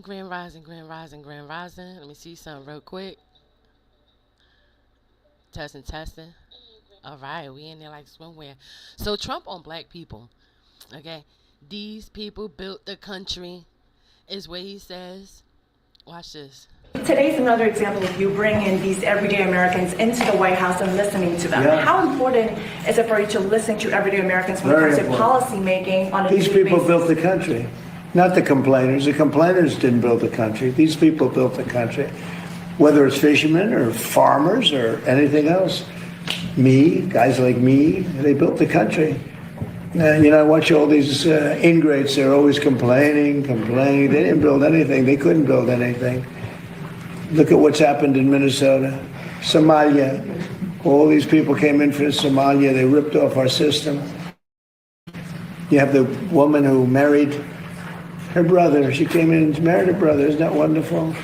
Grand Rising, Grand Rising, Grand Rising. Let me see something real quick. Testing, testing. All right, we in there like swimwear. So Trump on black people, okay? These people built the country, is what he says. Watch this. Today's another example of you bringing these everyday Americans into the White House and listening to them. Yeah. How important is it for you to listen to everyday Americans when Very it comes to important. policy making on a These daily people basis? built the country, not the complainers. The complainers didn't build the country. These people built the country, whether it's fishermen or farmers or anything else. Me, guys like me, they built the country. I watch all these ingrates. They're always complaining. They didn't build anything. They couldn't build anything. Look at what's happened in Minnesota, Somalia. All these people came in from Somalia. They ripped off our system. You have the woman who married her brother. She came in and married her brother. Isn't that wonderful?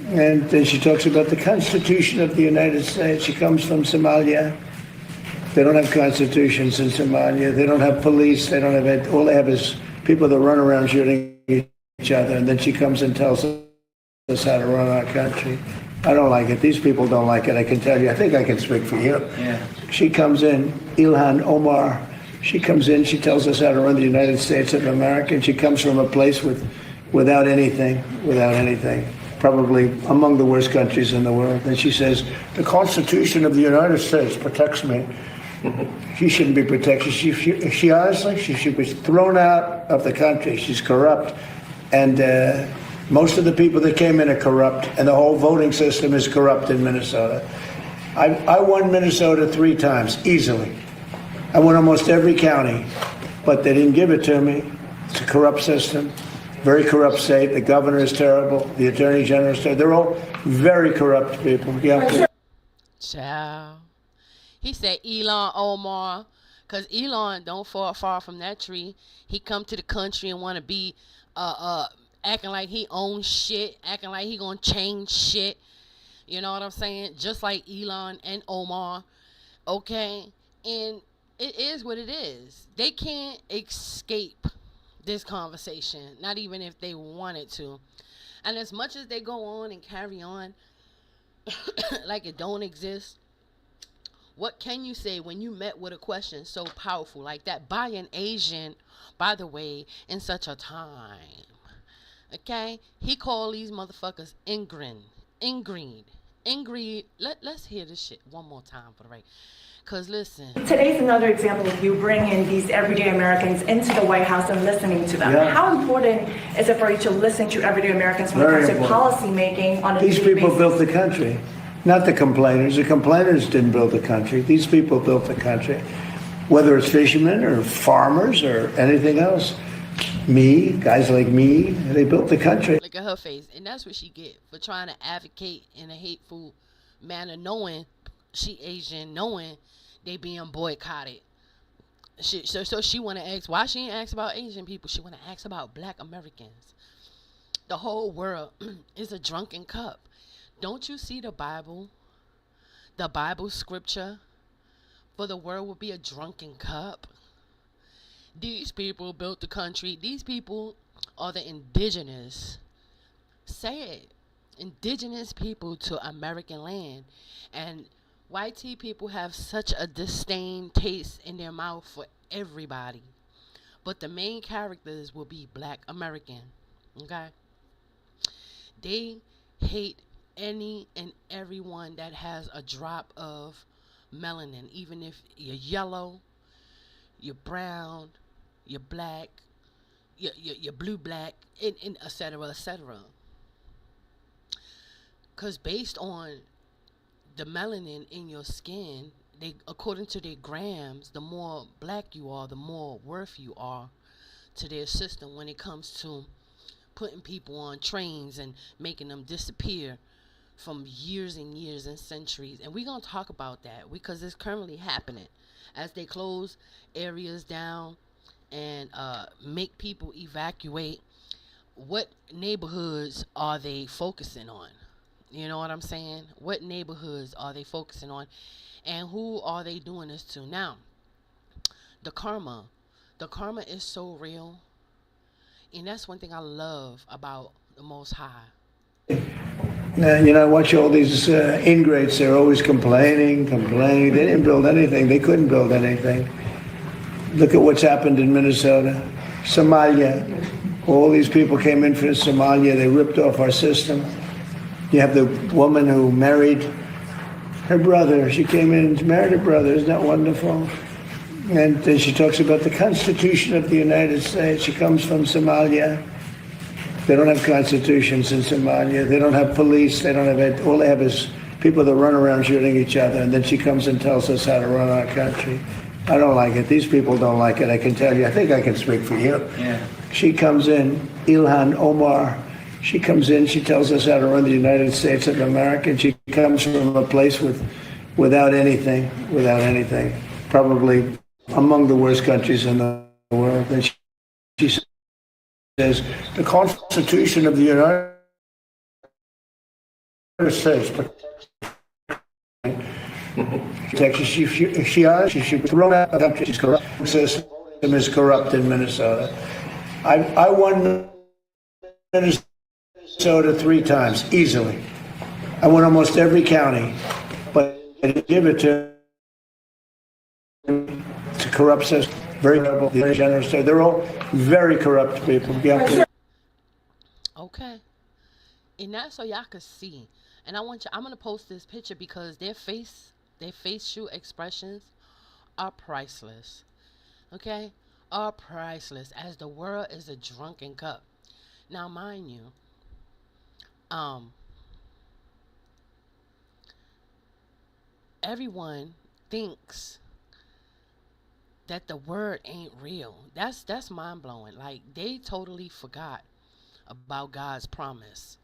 And then she talks about the Constitution of the United States. She comes from Somalia. They don't have constitutions in Somalia. They don't have police. They don't have it. All they have is people that run around shooting each other. And then she comes and tells us how to run our country. I don't like it. These people don't like it. I can tell you. I think I can speak for you. Yeah. She comes in, Ilhan Omar. She comes in. She tells us how to run the United States of America. And she comes from a place without anything. Probably among the worst countries in the world. And she says, the Constitution of the United States protects me. She shouldn't be protected. She honestly, she should be thrown out of the country. She's corrupt. And most of the people that came in are corrupt. And the whole voting system is corrupt in Minnesota. I won Minnesota 3 times, easily. I won almost every county. But they didn't give it to me. It's a corrupt system. Very corrupt state. The governor is terrible. The attorney general is terrible. They're all very corrupt people. Yeah. Ciao. He said Elon Omar, because Elon don't fall far from that tree. He come to the country and want to be acting like he owns shit, acting like he gonna change shit. You know what I'm saying? Just like Elon and Omar. Okay? And it is what it is. They can't escape this conversation, not even if they wanted to. And as much as they go on and carry on like it don't exist, what can you say when you met with a question so powerful like that by an Asian, by the way, in such a time? Okay? He called these motherfuckers ingrid. Let's hear this shit one more time for the right. Because listen. Today's another example of you bringing these everyday Americans into the White House and listening to them. Yeah. How important is it for you to listen to everyday Americans when Very it comes to important. policy making on a These daily people basis? built the country, not the complainers. The complainers didn't build the country. These people built the country, whether it's fishermen or farmers or anything else. Me, guys like me, they built the country. Look at her face. And that's what she get for trying to advocate in a hateful manner, knowing she Asian, knowing they being boycotted. So she want to ask, why she ain't ask about Asian people? She want to ask about black Americans. The whole world is a drunken cup. Don't you see the Bible? The Bible scripture for the world will be a drunken cup. These people built the country. These people are the indigenous. Say it. Indigenous people to American land. And white tea people have such a disdain taste in their mouth for everybody. But the main characters will be black American. Okay? They hate any and everyone that has a drop of melanin. Even if you're yellow, you're brown, you're black, you're blue black, and et cetera, et cetera. Because based on the melanin in your skin, they, according to their grams, the more black you are, the more worth you are to their system when it comes to putting people on trains and making them disappear from years and years and centuries. And we're going to talk about that because it's currently happening as they close areas down and make people evacuate. What neighborhoods are they focusing on? You know what I'm saying? What neighborhoods are they focusing on? And who are they doing this to? Now, the karma is so real. And that's one thing I love about the Most High. I watch all these ingrates. They're always complaining. They didn't build anything. They couldn't build anything. Look at what's happened in Minnesota, Somalia. All these people came in from Somalia. They ripped off our system. You have the woman who married her brother. She came in and married her brother. Isn't that wonderful? And then she talks about the Constitution of the United States. She comes from Somalia. They don't have constitutions in Somalia. They don't have police. They don't have it. All they have is people that run around shooting each other. And then she comes and tells us how to run our country. I don't like it. These people don't like it. I can tell you. I think I can speak for you. Yeah. She comes in, Ilhan Omar. She comes in. She tells us how to run the United States of America. And she comes from a place without anything, probably among the worst countries in the world. And she says the Constitution of the United States Texas, she should be thrown out of the country. She's corrupt. The system is corrupt in Minnesota. I won Minnesota 3 times easily. I won almost every county, but I give it to it's a corrupt system. Very terrible. Very generous. They're all very corrupt people. Okay. And that's so y'all could see. And I'm gonna post this picture because their facial expressions are priceless. Okay? Are priceless. As the world is a drunken cup. Now mind you, everyone thinks that the word ain't real. That's mind blowing. Like they totally forgot about God's promise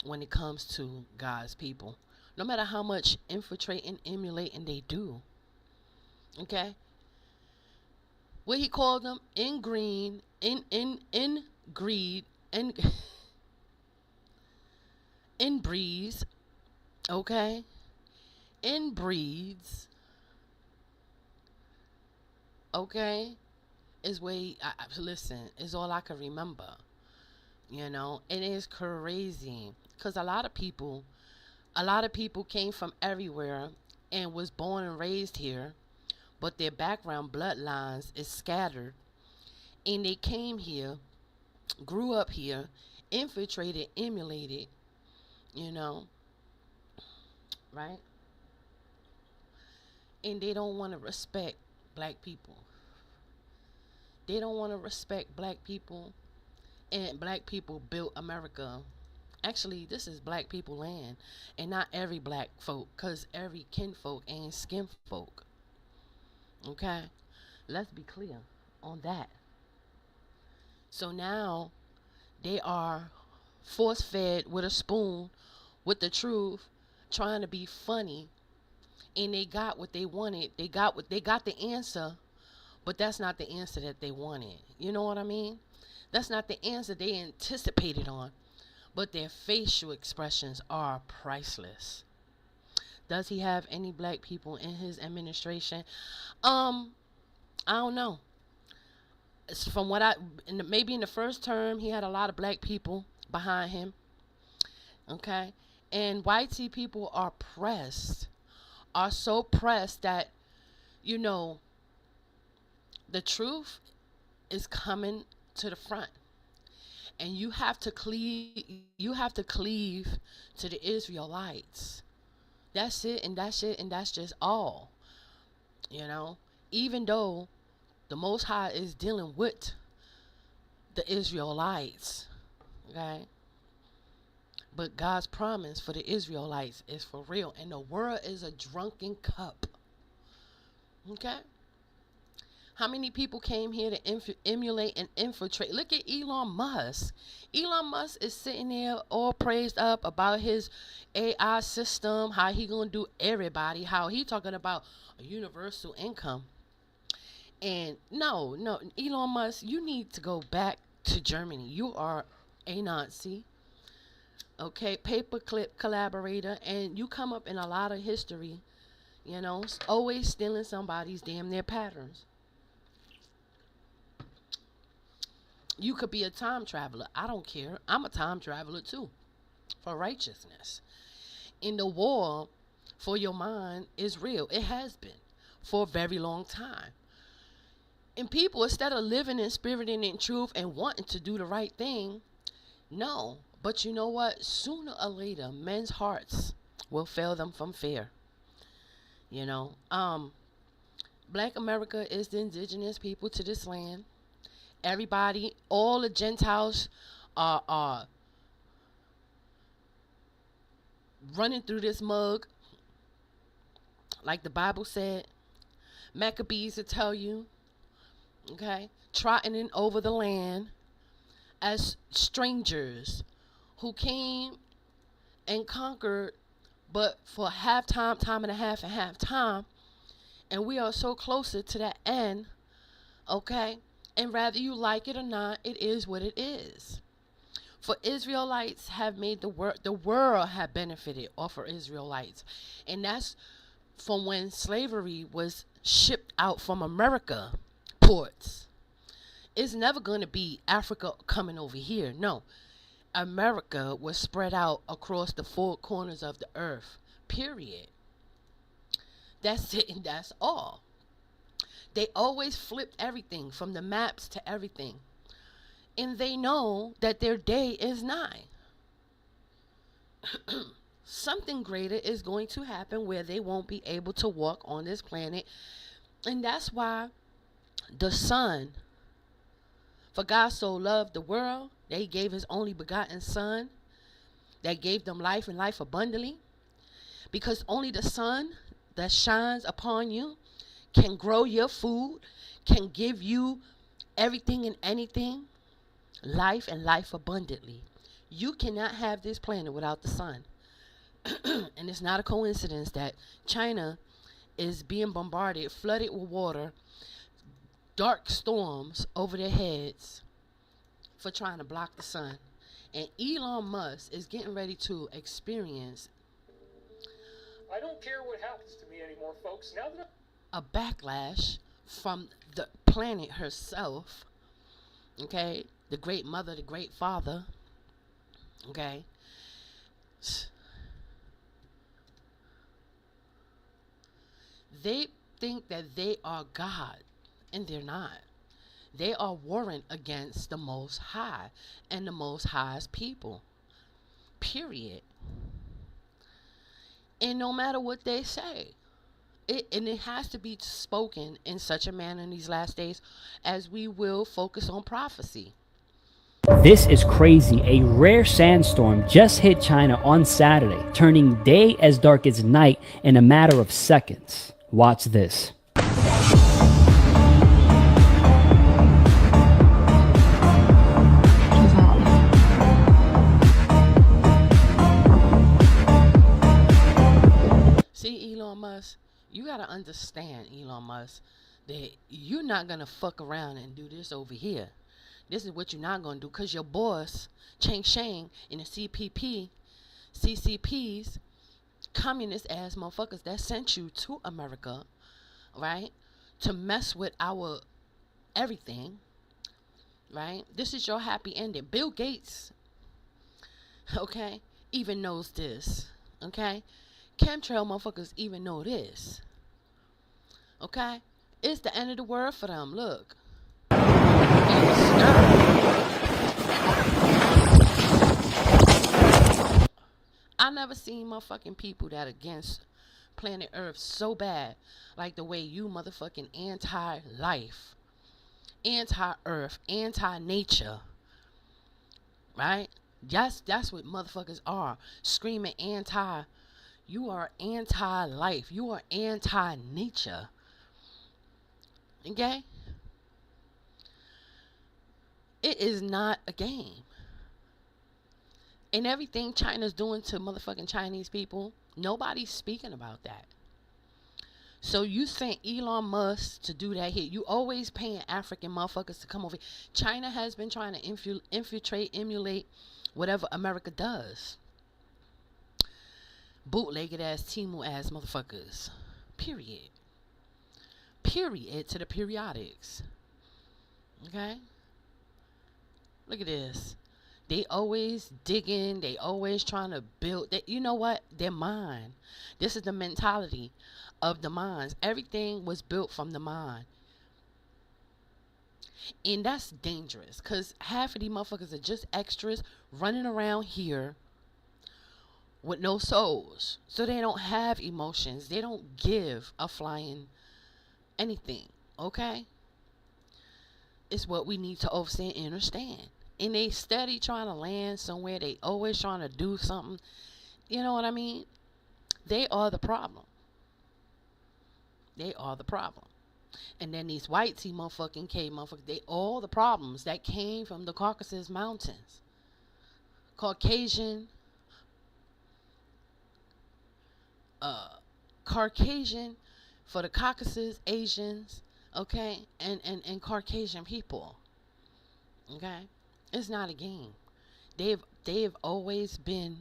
when it comes to God's people. No matter how much infiltrating, emulating they do. Okay? What he called them in greed, in breeds, okay? In breeds, okay? Is way listen, is all I can remember. And it's crazy because a lot of people came from everywhere and was born and raised here, but their background bloodlines is scattered, and they came here, grew up here, infiltrated, emulated, right? And they don't want to respect black people. They don't want to respect black people. And black people built America. Actually, this is black people land. And not every black folk. Because every kinfolk ain't skin folk. Okay? Let's be clear on that. So now, they are force-fed with a spoon, with the truth, trying to be funny. And they got what they wanted. They got the answer. But that's not the answer that they wanted. You know what I mean? That's not the answer they anticipated on. But their facial expressions are priceless. Does he have any black people in his administration? I don't know. It's from what maybe in the first term, he had a lot of black people behind him. Okay? And white people are so pressed that, the truth is coming to the front, and you have to cleave to the Israelites. That's it, and that's just all. Even though the Most High is dealing with the Israelites, okay, but God's promise for the Israelites is for real, and the world is a drunken cup. Okay. How many people came here to emulate and infiltrate? Look at Elon Musk. Elon Musk is sitting there all praised up about his AI system, how he gonna do everybody, how he talking about a universal income. And no, Elon Musk, you need to go back to Germany. You are a Nazi, okay, paperclip collaborator, and you come up in a lot of history, always stealing somebody's damn near patterns. You could be a time traveler. I don't care. I'm a time traveler too, for righteousness. In the war for your mind is real. It has been for a very long time. And people, instead of living in spirit and in truth and wanting to do the right thing, no. But you know what? Sooner or later, men's hearts will fail them from fear. You know, Black America is the indigenous people to this land. Everybody, all the Gentiles are running through this mug, like the Bible said. Maccabees will tell you, okay, trotting over the land as strangers who came and conquered, but for half time, time and a half, and half time, and we are so closer to that end, okay? And whether you like it or not, it is what it is. For Israelites have made the world have benefited off of Israelites. And that's from when slavery was shipped out from America ports. It's never going to be Africa coming over here. No. America was spread out across the four corners of the earth. Period. That's it, and that's all. They always flipped everything from the maps to everything. And they know that their day is nigh. Something greater is going to happen where they won't be able to walk on this planet. And that's why the Son, for God so loved the world, that he gave his only begotten Son, that gave them life and life abundantly. Because only the sun that shines upon you can grow your food, can give you everything and anything, life and life abundantly. You cannot have this planet without the sun. And it's not a coincidence that China is being bombarded, flooded with water, dark storms over their heads for trying to block the sun. And Elon Musk is getting ready to experience, I don't care what happens to me anymore, folks. Now that a backlash from the planet herself, okay? The great mother, the great father, okay? They think that they are God, and they're not. They are warring against the Most High and the Most High's people. Period. And no matter what they say, it has to be spoken in such a manner in these last days as we will focus on prophecy. This is crazy. A rare sandstorm just hit China on Saturday, turning day as dark as night in a matter of seconds. Watch this. See, Elon Musk, you got to understand, Elon Musk, that you're not going to fuck around and do this over here. This is what you're not going to do, because your boss, Cheng Sheng, and the CCPs, communist ass motherfuckers that sent you to America, right, to mess with our everything, right? This is your happy ending. Bill Gates, okay, even knows this, okay? Chemtrail motherfuckers even know this, okay? It's the end of the world for them. Look. I never seen motherfucking people that against planet Earth so bad like the way you motherfucking anti-life, anti-Earth, anti-nature, right? That's what motherfuckers are. Screaming anti. You are anti-life. You are anti-nature. Okay? It is not a game. And everything China's doing to motherfucking Chinese people, nobody's speaking about that. So you sent Elon Musk to do that here. You always paying African motherfuckers to come over. China has been trying to infiltrate, emulate whatever America does. Bootlegged ass, Timu ass motherfuckers. Period. Period to the periodics. Okay? Look at this. They always digging. They always trying to build. You know what? Their mind. This is the mentality of the minds. Everything was built from the mind. And that's dangerous because half of these motherfuckers are just extras running around here with no souls. So they don't have emotions. They don't give a flying anything. Okay? It's what we need to overstand and understand. And they steady trying to land somewhere. They always trying to do something. You know what I mean? They are the problem. They are the problem. And then these white tea motherfucking K motherfuckers, they all the problems that came from the Caucasus Mountains. Caucasian for the Caucasus, Asians, okay, and Caucasian people. Okay? It's not a game. They've always been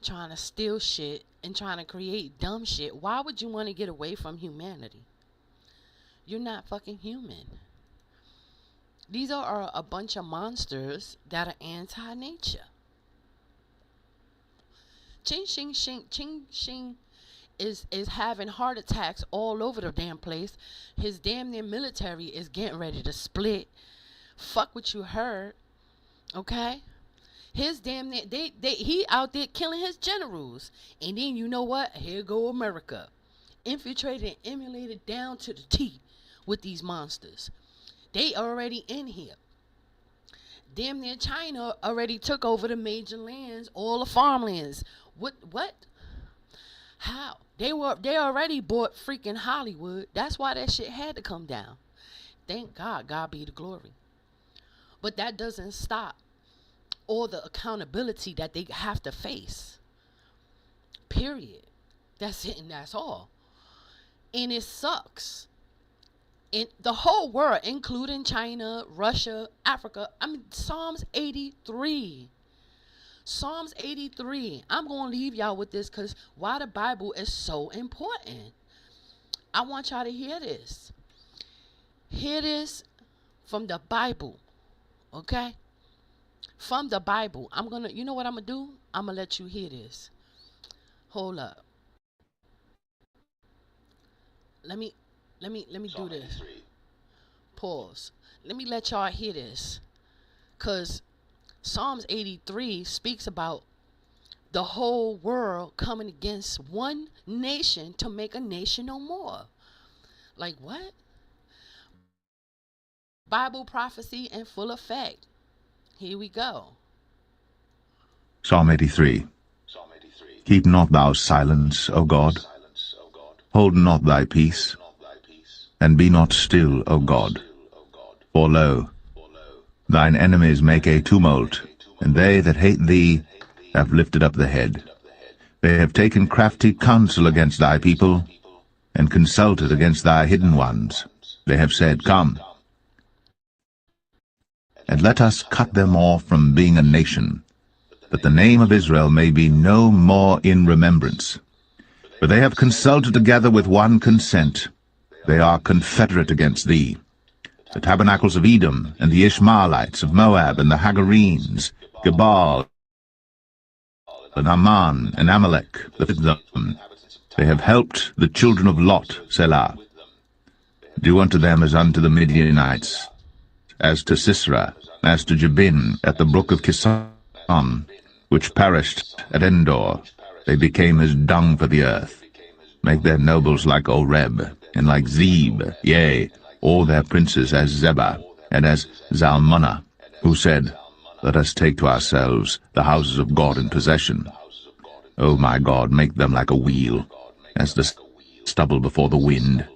trying to steal shit and trying to create dumb shit. Why would you want to get away from humanity? You're not fucking human. These are a bunch of monsters that are anti-nature. Ching Shing is having heart attacks all over the damn place. His damn near military is getting ready to split. Fuck what you heard. Okay? His damn near he out there killing his generals. And then you know what? Here go America. Infiltrated and emulated down to the T with these monsters. They already in here. Damn near China already took over the major lands, all the farmlands. What? How? They already bought freaking Hollywood. That's why that shit had to come down. Thank God. God be the glory. But that doesn't stop all the accountability that they have to face. Period. That's it and that's all. And it sucks. In the whole world, including China, Russia, Africa. I mean, Psalms 83. Psalms 83. I'm going to leave y'all with this because why the Bible is so important. I want y'all to hear this. Hear this from the Bible. Okay? From the Bible. You know what I'm going to do? I'm going to let you hear this. Hold up. Let me do this. Pause. Let me let y'all hear this. Because Psalms 83 speaks about the whole world coming against one nation to make a nation no more. Like what? Bible prophecy in full effect. Here we go. Psalm 83. Keep not thou silence, O God. Hold not thy peace, and be not still, O God. For lo, thine enemies make a tumult, and they that hate thee have lifted up the head. They have taken crafty counsel against thy people, and consulted against thy hidden ones. They have said, Come, and let us cut them off from being a nation, that the name of Israel may be no more in remembrance. For they have consulted together with one consent. They are confederate against thee. The tabernacles of Edom, and the Ishmaelites of Moab, and the Hagarenes, Gebal, and Ammon, and Amalek, them. They have helped the children of Lot, Selah. Do unto them as unto the Midianites, as to Sisera, as to Jabin at the brook of Kishon, which perished at Endor. They became as dung for the earth. Make their nobles like Oreb, and like Zeb, yea, all their princes as Zebah, and as Zalmunna, who said, Let us take to ourselves the houses of God in possession. O my God, make them like a wheel, as the stubble before the wind,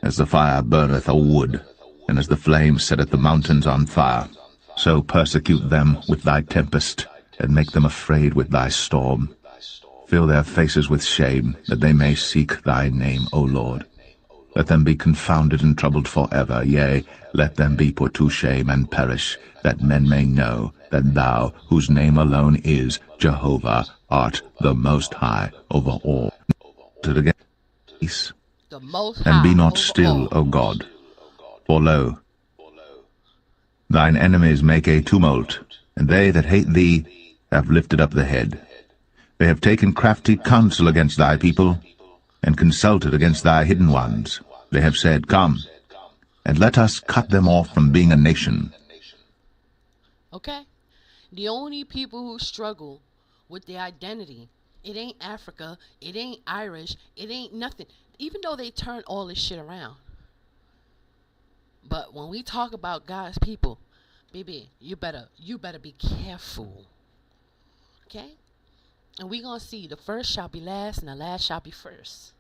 as the fire burneth a wood, and as the flame setteth the mountains on fire. So persecute them with thy tempest, and make them afraid with thy storm. Fill their faces with shame, that they may seek thy name, O Lord. Let them be confounded and troubled forever, yea, let them be put to shame and perish, that men may know that thou, whose name alone is Jehovah, art the Most High over all. Peace, The Most and be High not over still, all. O God. For lo, Thine enemies make a tumult, and they that hate thee have lifted up the head. They have taken crafty counsel against thy people, and consulted against thy hidden ones. They have said, Come, and let us cut them off from being a nation. Okay? The only people who struggle with their identity, it ain't Africa, it ain't Irish, it ain't nothing. Even though they turn all this shit around. But when we talk about God's people, baby, you better be careful. Okay? And we gonna see the first shall be last and the last shall be first.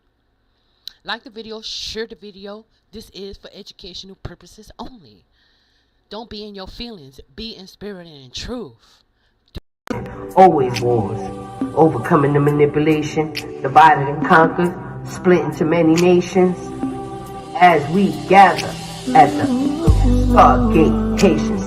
Like the video, share the video. This is for educational purposes only. Don't be in your feelings. Be in spirit and in truth. Always wars. Overcoming the manipulation, divided and conquered, split into many nations. As we gather at the Stargate Patience